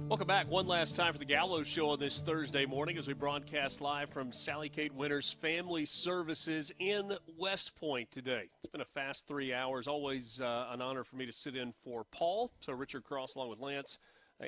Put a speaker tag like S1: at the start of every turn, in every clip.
S1: Welcome back one last time for the Gallows Show on this Thursday morning as we broadcast live from Sally Kate Winters Family Services in West Point today. It's been a fast 3 hours. Always an honor for me to sit in for Paul. So Richard Cross along with Lance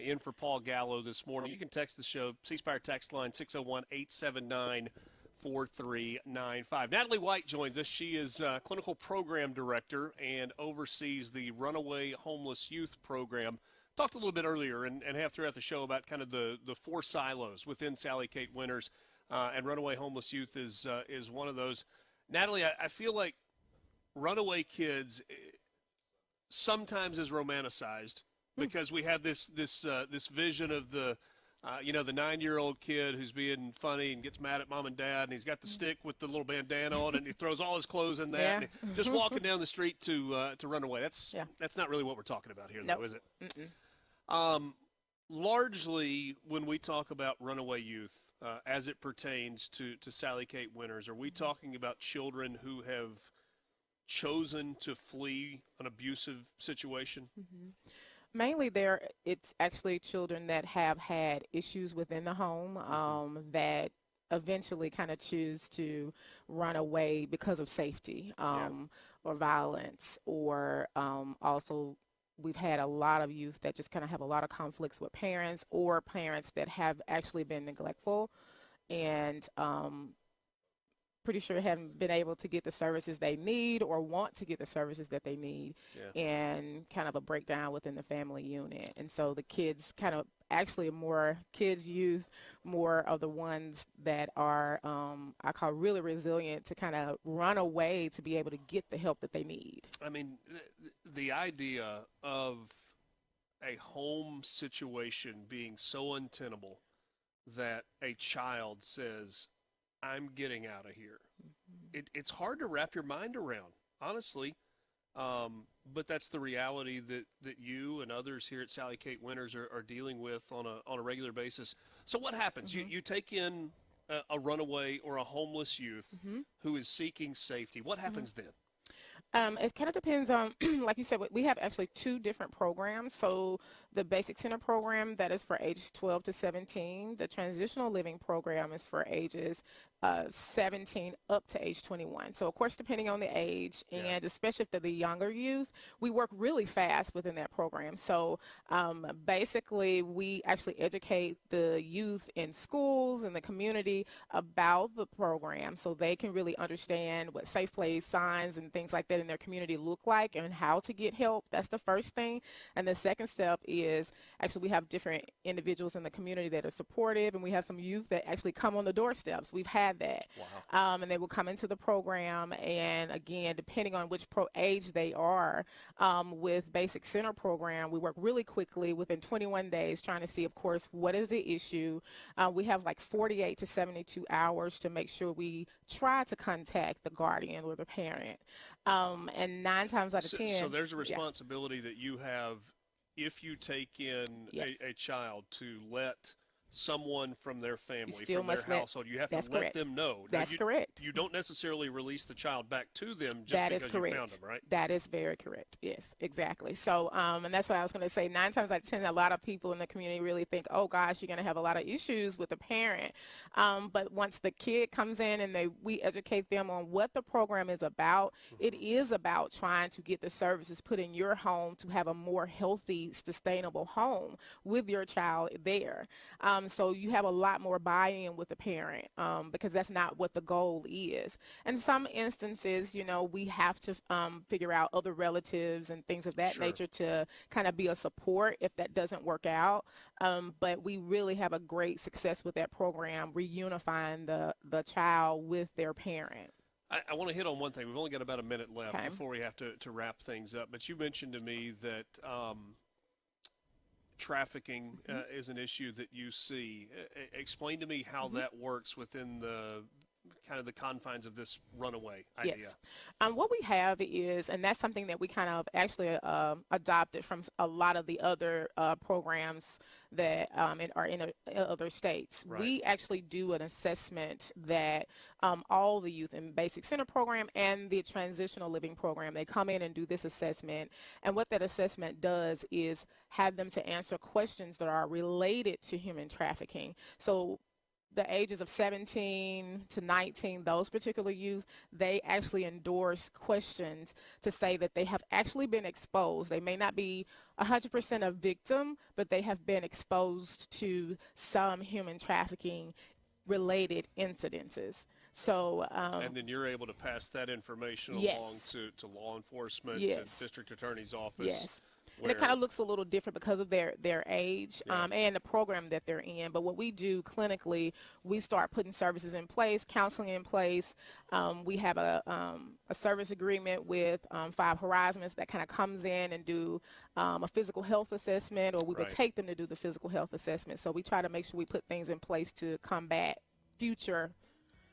S1: in for Paul Gallo this morning. You can text the show, C-Spire text line 601-879-4395. Natalie White joins us. She is Clinical Program Director and oversees the Runaway Homeless Youth Program. Talked a little bit earlier and have throughout the show about kind of the four silos within Sally Kate Winters, and Runaway Homeless Youth is one of those. Natalie, I feel like runaway kids sometimes is romanticized because we have this vision of the 9-year-old kid who's being funny and gets mad at mom and dad, and he's got the stick with the little bandana on it, and he throws all his clothes in that, and just walking down the street to run away. That's not really what we're talking about here, though, is it? Mm-mm. Largely, when we talk about runaway youth, as it pertains to Sally Kate Winters, are we talking about children who have chosen to flee an abusive situation?
S2: Mm-hmm. Mainly it's actually children that have had issues within the home that eventually kind of choose to run away because of safety or violence, or also we've had a lot of youth that just kind of have a lot of conflicts with parents, or parents that have actually been neglectful and pretty sure haven't been able to get the services they need or want to get the services that they need, and kind of a breakdown within the family unit. And so the kids kind of actually youth, more of the ones that are, I call really resilient to kind of run away to be able to get the help that they need.
S1: I mean, the idea of a home situation being so untenable that a child says, I'm getting out of here. Mm-hmm. It's hard to wrap your mind around, honestly. But that's the reality that you and others here at Sally Kate Winters are dealing with on a regular basis. So what happens? Mm-hmm. You take in a runaway or a homeless youth who is seeking safety. What happens then?
S2: It kind of depends on, like you said, we have actually two different programs. So the Basic Center program, that is for ages 12 to 17. The Transitional Living program is for ages 17 up to age 21. So, of course, depending on the age, and especially if they're the younger youth, we work really fast within that program. So basically, we actually educate the youth in schools and the community about the program so they can really understand what safe place signs and things like that in their community look like and how to get help. That's the first thing. And the second step is actually we have different individuals in the community that are supportive, and we have some youth that actually come on the doorsteps. We've had that. Wow. And they will come into the program, and again, depending on which age they are, with Basic Center program, we work really quickly within 21 days trying to see, of course, what is the issue. We have like 48 to 72 hours to make sure we try to contact the guardian or the parent. And 9 times out of 10.
S1: So there's a responsibility that you have if you take in a child to let someone from their family, from their household. You have to let them know.
S2: That's correct.
S1: You don't necessarily release the child back to them just because you found them, right?
S2: That is very correct. Yes, exactly. So, and that's what I was going to say. 9 times out of 10, a lot of people in the community really think, oh, gosh, you're going to have a lot of issues with the parent. But once the kid comes in and we educate them on what the program is about, it is about trying to get the services put in your home to have a more healthy, sustainable home with your child there. So you have a lot more buy-in with the parent because that's not what the goal is. In some instances, we have to figure out other relatives and things of that nature to kind of be a support if that doesn't work out. But we really have a great success with that program, reunifying the child with their parent.
S1: I want to hit on one thing. We've only got about a minute left before we have to wrap things up. But you mentioned to me that trafficking is an issue that you see. Explain to me how that works within kind of the confines of this runaway idea?
S2: Yes. What we have is, and that's something that we kind of actually adopted from a lot of the other programs that are in other states.
S1: Right.
S2: We actually do an assessment that all the youth in Basic Center program and the Transitional Living program, they come in and do this assessment. And what that assessment does is have them to answer questions that are related to human trafficking. So the ages of 17 to 19, those particular youth, they actually endorse questions to say that they have actually been exposed. They may not be 100% a victim, but they have been exposed to some human trafficking related incidences. So,
S1: and then you're able to pass that information
S2: yes.
S1: along to law enforcement,
S2: yes.
S1: to district attorney's office.
S2: Yes. And it kind of looks a little different because of their age and the program that they're in. But what we do clinically, we start putting services in place, counseling in place. We have a service agreement with Five Horizons that kind of comes in and do a physical health assessment, or we would take them to do the physical health assessment. So we try to make sure we put things in place to combat future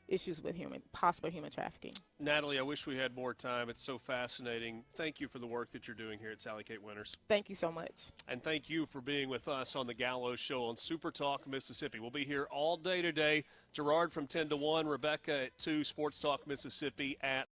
S2: issues with possible human trafficking.
S1: Natalie, I wish we had more time. It's so fascinating. Thank you for the work that you're doing here at Sally Kate Winters.
S2: Thank you so much.
S1: And thank you for being with us on the Gallo Show on SuperTalk Mississippi. We'll be here all day today. Gerard from 10 to 1, Rebecca at 2, Sports Talk Mississippi at